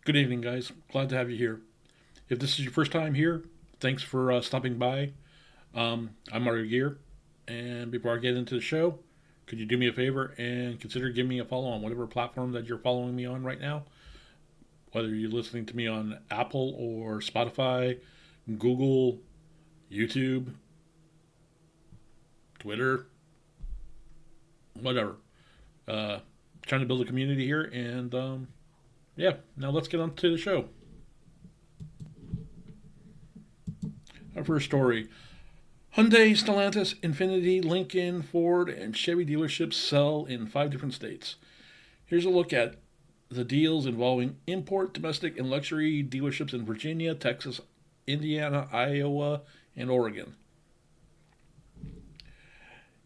Good evening, guys. Glad to have you here. If this is your first time here, thanks for stopping by. I'm Mario Gear, and before I get into the show, could you do me a favor and consider giving me a follow on whatever platform that you're following me on right now? Whether you're listening to me on Apple or Spotify, Google, YouTube, Twitter, whatever. Uh, Trying to build a community here, and yeah, now let's get on to the show. Our first story: Hyundai, Stellantis, Infiniti, Lincoln, Ford, and Chevy dealerships sell in 5 different states. Here's a look at the deals involving import, domestic, and luxury dealerships in Virginia, Texas, Indiana, Iowa, and Oregon.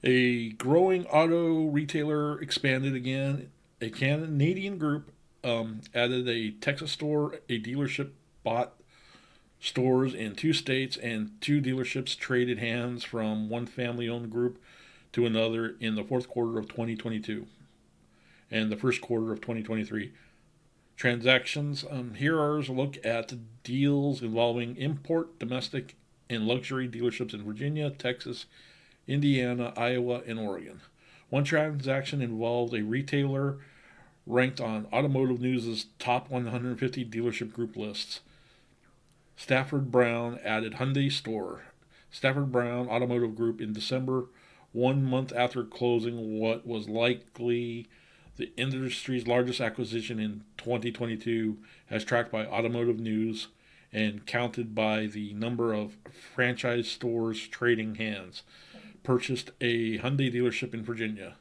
A growing auto retailer expanded again. A Canadian group added a Texas store. A dealership bought stores in 2 states, and 2 dealerships traded hands from one family owned group to another in the fourth quarter of 2022 and the first quarter of 2023. Transactions. Here are a look at deals involving import, domestic, and luxury dealerships in Virginia, Texas, Indiana, Iowa, and Oregon. One transaction involved a retailer ranked on Automotive News' top 150 dealership group lists. Stafford Brown added Hyundai store. Stafford Brown Automotive Group in December, 1 month after closing what was likely the industry's largest acquisition in 2022, as tracked by Automotive News and counted by the number of franchise stores trading hands, purchased a Hyundai dealership in Virginia.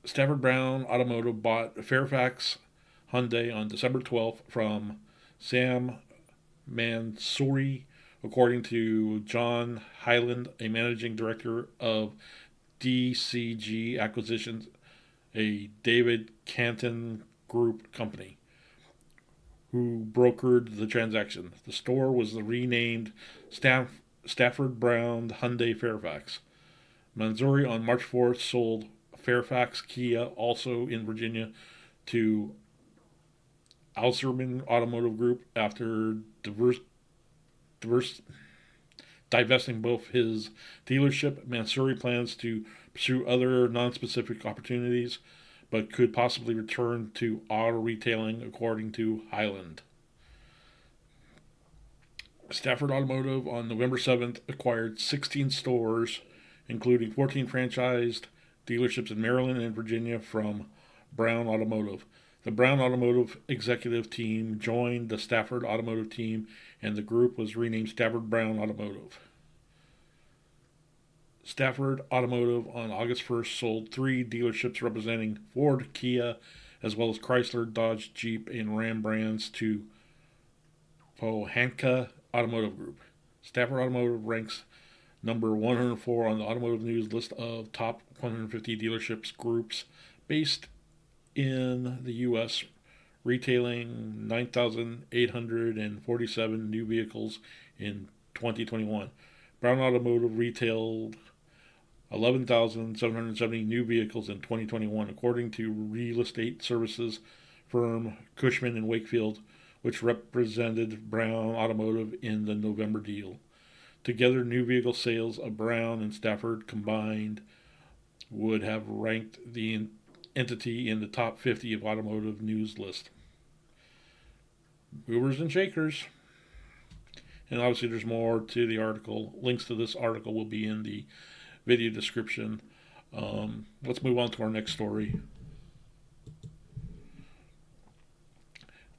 Stafford Brown Automotive bought Fairfax Hyundai on December 12th from Sam Mansouri, according to John Hyland, a managing director of DCG Acquisitions, a David Canton Group company, who brokered the transaction. The store was renamed Stafford Brown Hyundai Fairfax. Mansouri on March 4th sold Fairfax Kia, also in Virginia, to Alserman Automotive Group after diverse divesting both his dealership. Mansouri plans to pursue other non-specific opportunities, but could possibly return to auto retailing, according to Highland. Stafford Automotive on November 7th acquired 16 stores, including 14 franchised dealerships in Maryland and Virginia, from Brown Automotive. The Brown Automotive executive team joined the Stafford Automotive team, and the group was renamed Stafford Brown Automotive. Stafford Automotive on August 1st sold 3 dealerships representing Ford, Kia, as well as Chrysler, Dodge, Jeep, and Ram brands to Pohanka Automotive Group. Stafford Automotive ranks number 104 on the Automotive News list of top 150 dealerships groups based in the U.S., retailing 9,847 new vehicles in 2021. Brown Automotive retailed 11,770 new vehicles in 2021, according to real estate services firm Cushman and Wakefield, which represented Brown Automotive in the November deal. Together, new vehicle sales of Brown and Stafford combined would have ranked the entity in the top 50 of Automotive News list. Movers and shakers. And obviously there's more to the article. Links to this article will be in the video description. Let's move on to our next story.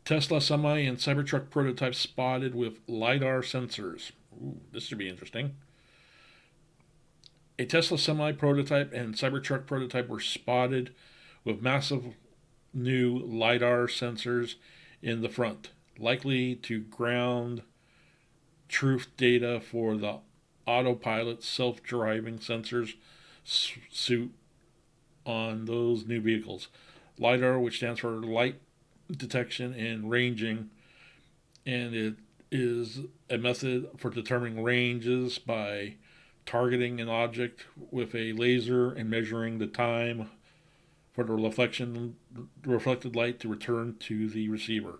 Tesla Semi and Cybertruck prototypes spotted with lidar sensors. Ooh, this should be interesting. A Tesla Semi prototype and Cybertruck prototype were spotted with massive new lidar sensors in the front, likely to ground truth data for the autopilot self-driving sensors suite on those new vehicles. LiDAR, which stands for light detection and ranging, and it is a method for determining ranges by targeting an object with a laser and measuring the time for the reflected light to return to the receiver.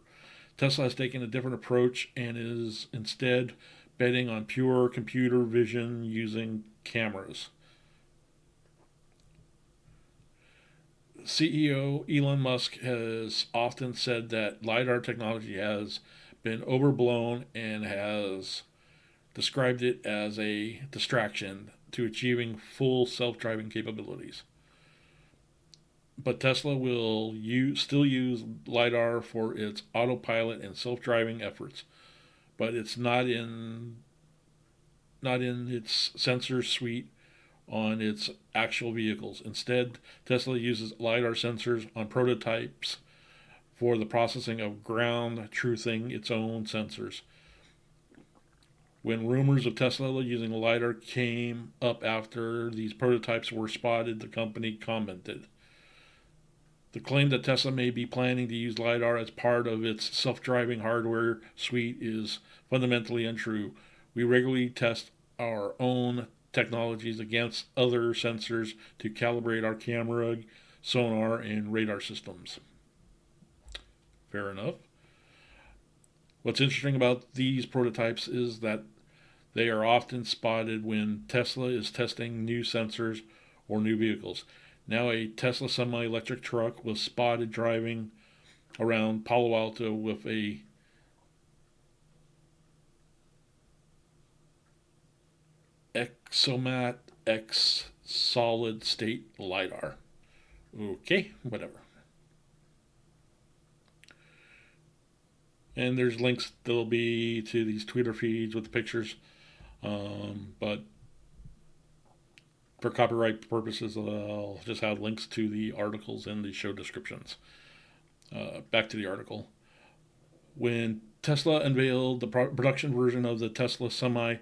Tesla has taken a different approach and is instead betting on pure computer vision using cameras. CEO Elon Musk has often said that lidar technology has been overblown and has described it as a distraction to achieving full self-driving capabilities. But Tesla will still use lidar for its autopilot and self-driving efforts, but it's not in its sensor suite on its actual vehicles. Instead, Tesla uses lidar sensors on prototypes for the processing of ground truthing its own sensors. When rumors of Tesla using lidar came up after these prototypes were spotted, the company commented. The claim that Tesla may be planning to use lidar as part of its self-driving hardware suite is fundamentally untrue. We regularly test our own technologies against other sensors to calibrate our camera, sonar, and radar systems. Fair enough. What's interesting about these prototypes is that they are often spotted when Tesla is testing new sensors or new vehicles. Now, a Tesla semi-electric truck was spotted driving around Palo Alto with a Exomat X solid state lidar. Okay, whatever. And there's links that'll be to these Twitter feeds with the pictures. But for copyright purposes, I'll just have links to the articles in the show descriptions. Back to the article. When Tesla unveiled the production version of the Tesla Semi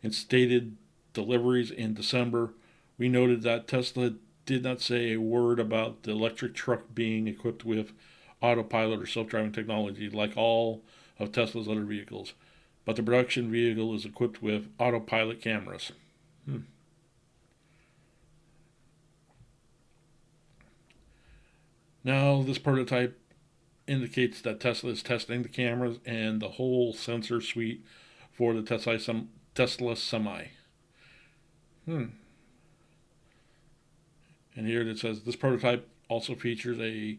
and stated deliveries in December, we noted that Tesla did not say a word about the electric truck being equipped with autopilot or self-driving technology like all of Tesla's other vehicles, but the production vehicle is equipped with autopilot cameras. Now, this prototype indicates that Tesla is testing the cameras and the whole sensor suite for the Tesla Semi. And here it says this prototype also features a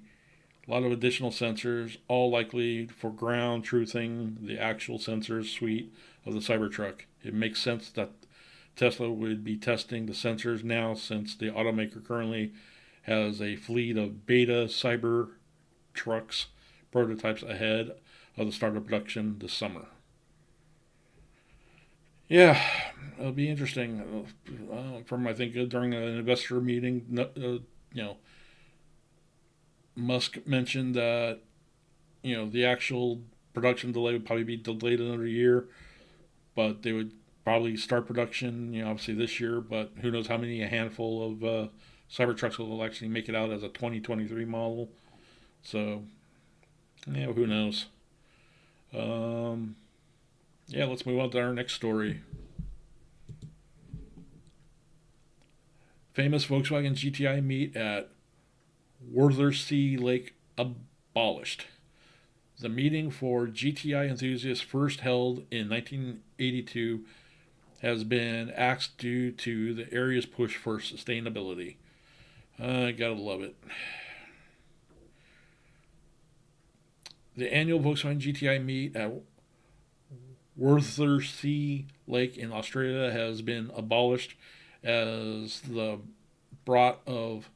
lot of additional sensors, all likely for ground truthing the actual sensors suite of the Cybertruck. It makes sense that Tesla would be testing the sensors now, since the automaker currently has a fleet of beta Cybertrucks prototypes ahead of the start of production this summer. Yeah, it'll be interesting. From I think during an investor meeting, Musk mentioned that the actual production delay would probably be delayed another year, but they would probably start production, obviously this year. But who knows how many a handful of Cybertrucks will actually make it out as a 2023 model. So, who knows? Let's move on to our next story. Famous Volkswagen GTI meet at Worthersee Lake abolished. The meeting for GTI enthusiasts, first held in 1982, has been axed due to the area's push for sustainability. I gotta love it. The annual Volkswagen GTI meet at Worthersee Lake in Australia has been abolished as the brat of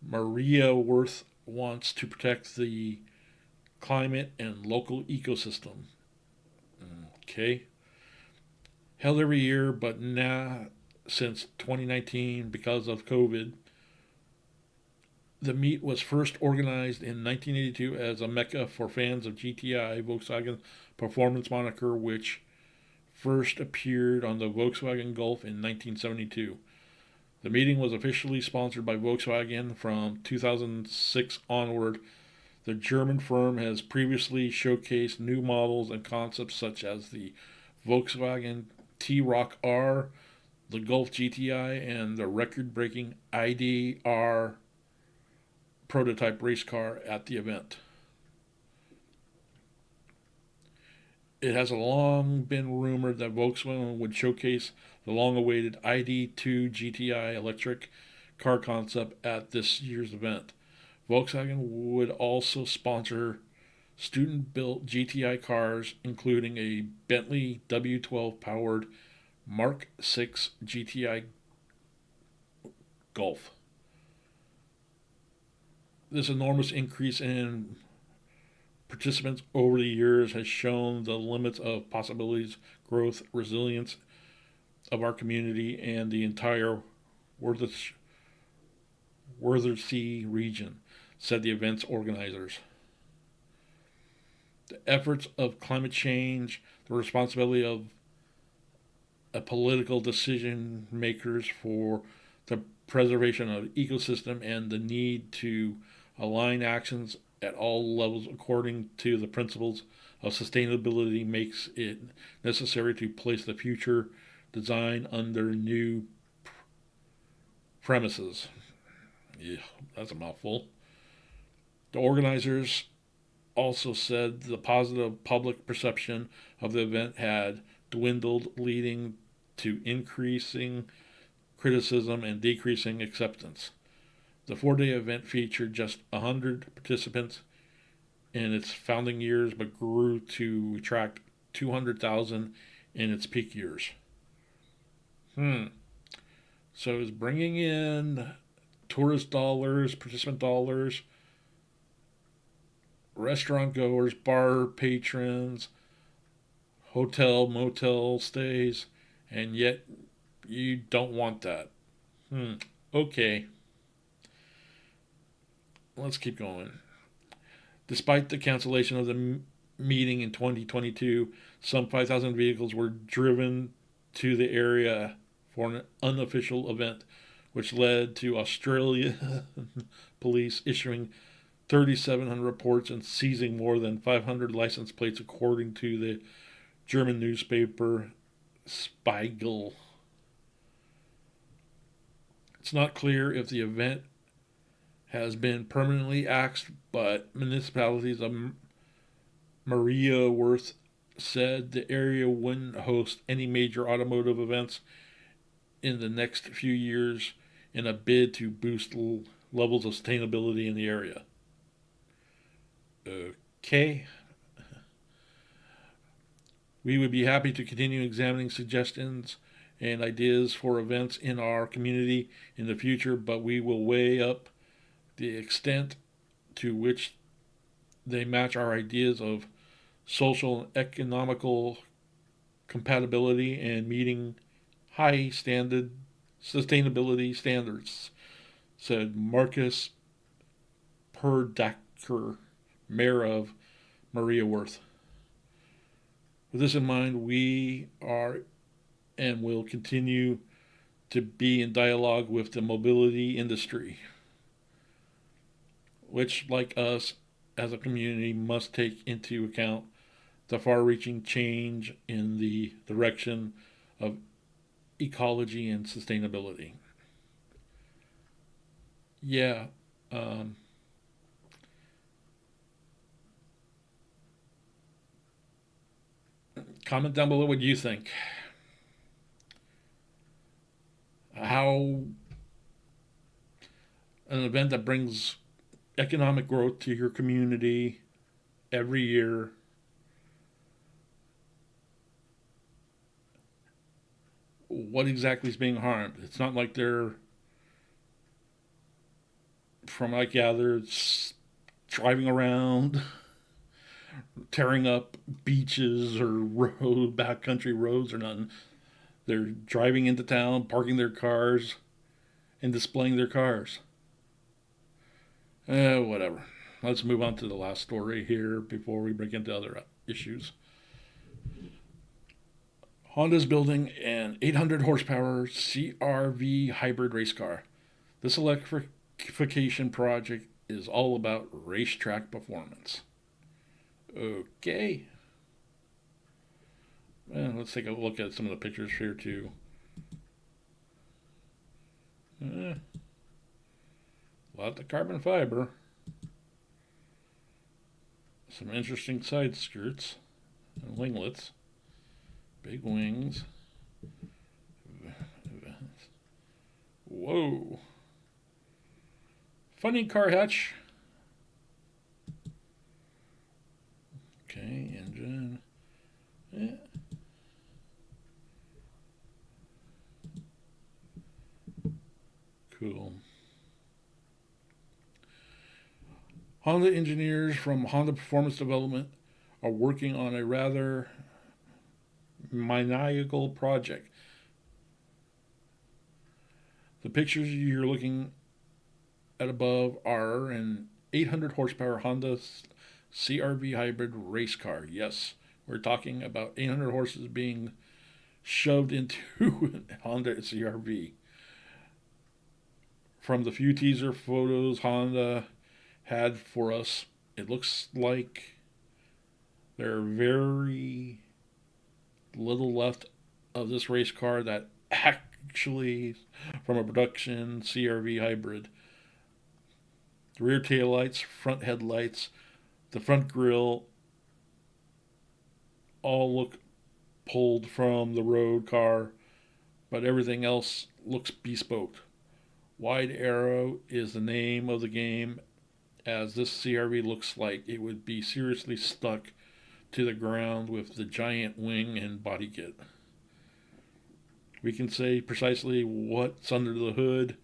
Maria Worth wants to protect the climate and local ecosystem. Okay. Held every year, but now since 2019 because of COVID. The meet was first organized in 1982 as a mecca for fans of GTI, Volkswagen's performance moniker, which first appeared on the Volkswagen Golf in 1972. The meeting was officially sponsored by Volkswagen from 2006 onward. The German firm has previously showcased new models and concepts such as the Volkswagen T-Roc R, the Golf GTI, and the record-breaking ID R prototype race car at the event. It has long been rumored that Volkswagen would showcase the long-awaited ID2 GTI electric car concept at this year's event. Volkswagen would also sponsor student-built GTI cars, including a Bentley W12-powered Mark VI GTI Golf. This enormous increase in participants over the years has shown the limits of possibilities, growth, resilience of our community and the entire Worthersee region, said the event's organizers. The efforts of climate change, the responsibility of political decision makers for the preservation of the ecosystem, and the need to align actions at all levels according to the principles of sustainability makes it necessary to place the future design under new premises. Yeah, that's a mouthful. The organizers also said the positive public perception of the event had dwindled, leading to increasing criticism and decreasing acceptance. The 4-day event featured just 100 participants in its founding years, but grew to attract 200,000 in its peak years. So it's bringing in tourist dollars, participant dollars, restaurant goers, bar patrons, hotel, motel stays, and yet you don't want that. Okay. Let's keep going. Despite the cancellation of the meeting in 2022, some 5,000 vehicles were driven to the area for an unofficial event, which led to Australia police issuing 3,700 reports and seizing more than 500 license plates, according to the German newspaper Spiegel. It's not clear if the event has been permanently axed, but municipalities of Maria Worth said the area wouldn't host any major automotive events in the next few years in a bid to boost levels of sustainability in the area. Okay. We would be happy to continue examining suggestions and ideas for events in our community in the future, but we will weigh up the extent to which they match our ideas of social and economical compatibility and meeting high sustainability standards, said Marcus Perdacker, mayor of Maria Worth. With this in mind, we are and will continue to be in dialogue with the mobility industry, which, like us as a community, must take into account the far-reaching change in the direction of ecology and sustainability. Yeah. Comment down below what you think. How an event that brings economic growth to your community every year what exactly is being harmed. It's not like they're, from what I gather, it's driving around, tearing up beaches or backcountry roads or nothing. They're driving into town, parking their cars, and displaying their cars. Whatever. Let's move on to the last story here before we break into other issues. Honda's building an 800 horsepower CR-V hybrid race car. This electrification project is all about racetrack performance. Okay. Well, let's take a look at some of the pictures here too. A lot of carbon fiber. Some interesting side skirts and winglets. Big wings. Whoa. Funny car hatch. Okay, engine. Yeah. Cool. Honda engineers from Honda Performance Development are working on a rather maniacal project. The pictures you're looking at above are an 800 horsepower Honda CRV hybrid race car. Yes, we're talking about 800 horses being shoved into Honda CRV. From the few teaser photos Honda had for us, it looks like there are very little left of this race car that actually from a production CRV hybrid. The rear tail lights, front headlights, the front grille all look pulled from the road car, but everything else looks bespoke. Wide Arrow is the name of the game, as this CRV looks like it would be seriously stuck to the ground with the giant wing and body kit. We can say precisely what's under the hood,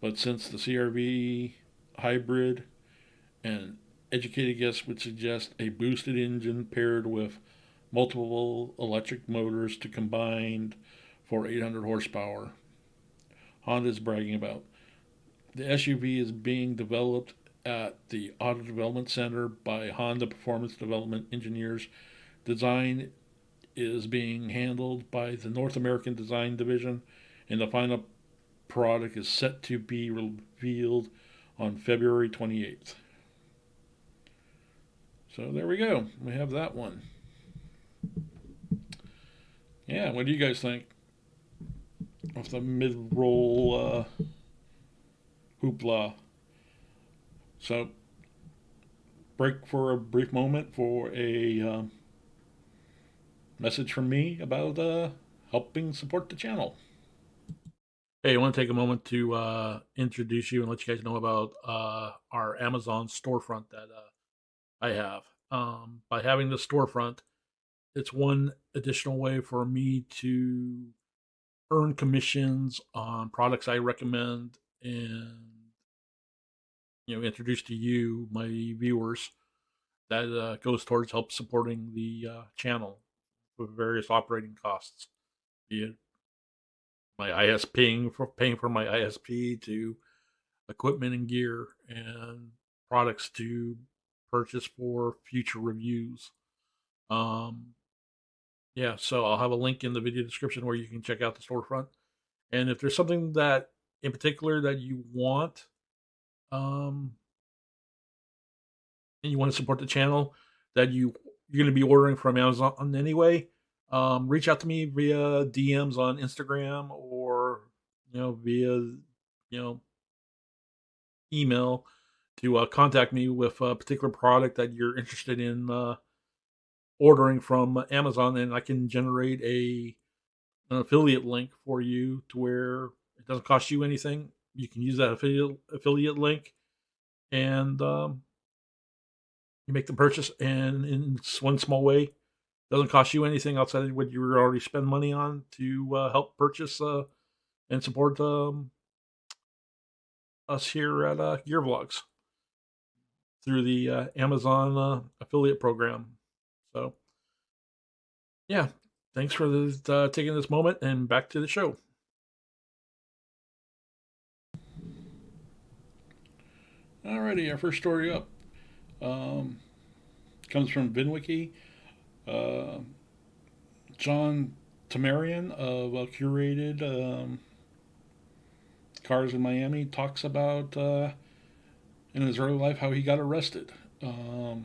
but since the CRV hybrid, an educated guess would suggest a boosted engine paired with multiple electric motors to combine for 800 horsepower. Honda is bragging about. The SUV is being developed at the Auto Development Center by Honda Performance Development engineers. Design is being handled by the North American Design Division, and the final product is set to be revealed on February 28th. So there we go. We have that one. Yeah, what do you guys think of the mid-roll hoopla? So, break for a brief moment for a message from me about helping support the channel. Hey, I want to take a moment to introduce you and let you guys know about our Amazon storefront that I have. By having the storefront, it's one additional way for me to earn commissions on products I recommend and introduce to you, my viewers. That goes towards help supporting the channel with various operating costs, be it my paying for my ISP to equipment and gear and products to purchase for future reviews. Yeah, so I'll have a link in the video description where you can check out the storefront. And if there's something that in particular that you want, um, and you want to support the channel that you're going to be ordering from Amazon anyway, reach out to me via DMs on Instagram or via email to contact me with a particular product that you're interested in ordering from Amazon, and I can generate an affiliate link for you to where it doesn't cost you anything. You can use that affiliate link, and you make the purchase, and in one small way, doesn't cost you anything outside of what you already spend money on to help purchase and support us here at gearvlogz through the Amazon affiliate program. So, yeah, thanks for taking this moment, and back to the show. Alrighty, our first story up comes from VinWiki. John Temerian of Curated Cars in Miami talks about in his early life how he got arrested. A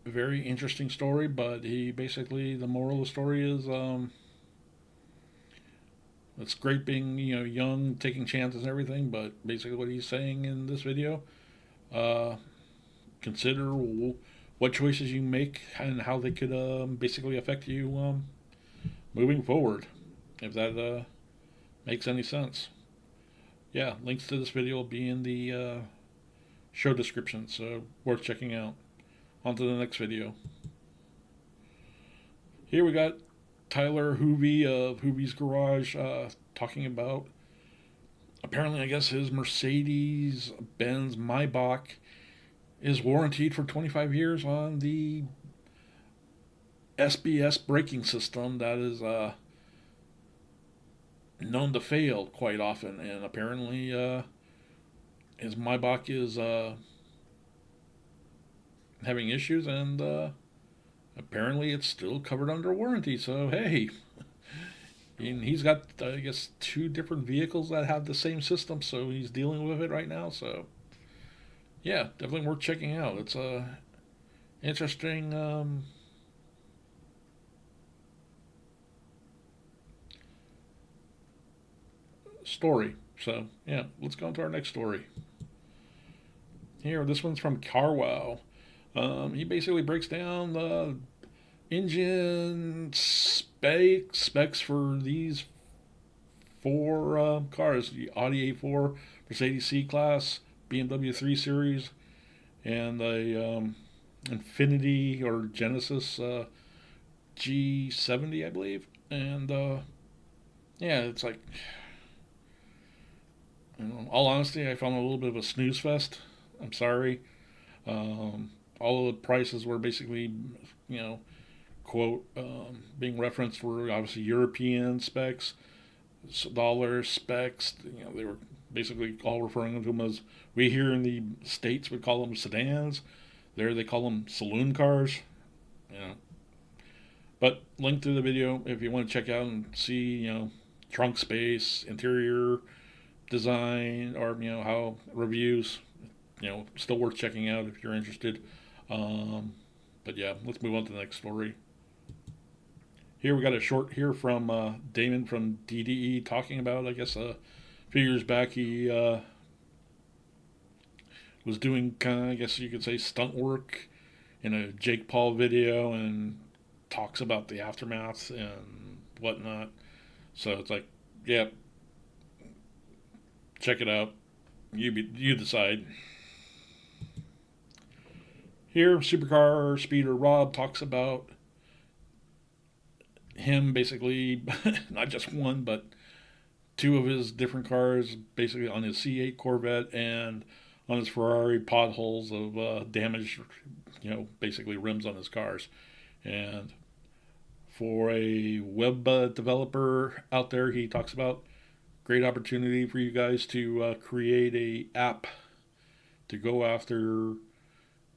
very interesting story, but he basically, the moral of the story is it's great being young, taking chances and everything, but basically what he's saying in this video, uh, consider what choices you make and how they could basically affect you moving forward, if that makes any sense. Yeah, links to this video will be in the show description, so worth checking out. On to the next video. Here we got Tyler Hoovey of Hoovey's Garage talking about, apparently, I guess his Mercedes-Benz Maybach is warranted for 25 years on the SBS braking system that is known to fail quite often, and apparently his Maybach is having issues, and apparently it's still covered under warranty. So hey, and he's got, I guess, 2 different vehicles that have the same system, so he's dealing with it right now. So yeah, definitely worth checking out. It's a interesting story. So yeah, let's go on to our next story. Here, this one's from CarWow. He basically breaks down the engine specs for these 4 cars: the Audi A4, Mercedes C-Class, BMW 3 Series, and the Infiniti or Genesis G70, I believe. And yeah, it's like, in all honesty, I found a little bit of a snooze fest. I'm sorry. All of the prices were basically, quote, being referenced were obviously European specs, dollar specs. They were basically all referring to them as, we here in the States would call them sedans. There they call them saloon cars. But link to the video if you want to check out and see, trunk space, interior design, or how reviews. Still worth checking out if you're interested. But yeah, let's move on to the next story. Here we got a short here from Damon from DDE talking about, I guess, a few years back he was doing kind of, I guess you could say, stunt work in a Jake Paul video, and talks about the aftermath and whatnot. So it's like, yeah, check it out. You decide. Here, supercar speeder Rob talks about him basically, not just one, but 2 of his different cars, basically on his C8 Corvette and on his Ferrari, potholes of damaged, basically rims on his cars. And for a web developer out there, he talks about great opportunity for you guys to create a app to go after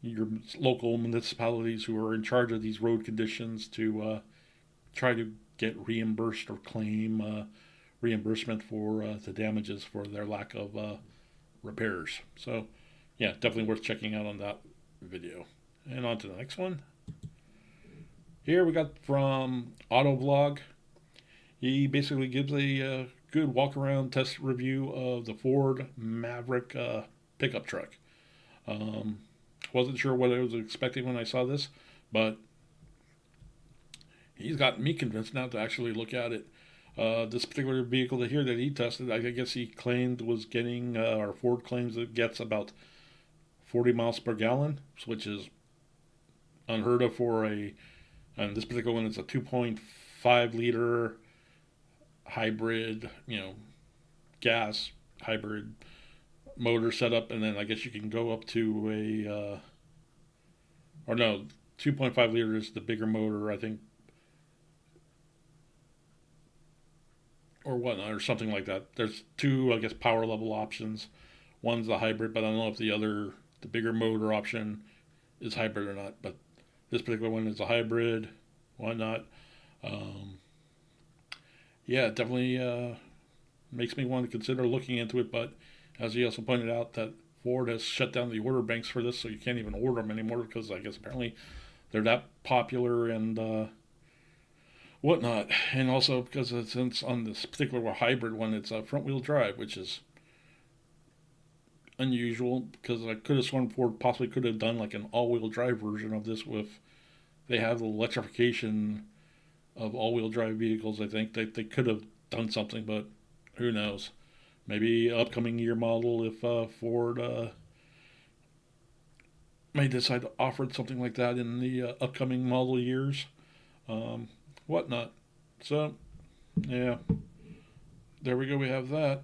your local municipalities who are in charge of these road conditions to try to get reimbursed or claim reimbursement for the damages for their lack of repairs. So yeah, definitely worth checking out on that video. And on to the next one. Here we got from Autovlog. He basically gives a good walk around test review of the Ford Maverick pickup truck. Wasn't sure what I was expecting when I saw this, but he's got me convinced now to actually look at it. This particular vehicle that he tested, I guess he claimed was getting, or Ford claims it gets about 40 miles per gallon, which is unheard of for and this particular one is a 2.5 liter hybrid, gas hybrid motor setup, and then I guess you can go up to a, or no, 2.5 liter is the bigger motor, I think, or whatnot, or something like that. There's 2, I guess, power level options. One's the hybrid, but I don't know if the bigger motor option is hybrid or not. But this particular one is a hybrid, whatnot. Yeah, it definitely makes me want to consider looking into it, but as he also pointed out, that Ford has shut down the order banks for this, so you can't even order them anymore because I guess apparently they're that popular and whatnot. And also because since on this particular hybrid one, it's a front wheel drive, which is unusual because I could have sworn Ford possibly could have done like an all-wheel drive version of this with they have the electrification of all-wheel drive vehicles. I think they could have done something, but who knows? Maybe upcoming year model if Ford may decide to offer something like that in the upcoming model years, um, whatnot. So yeah, there we go. We have that.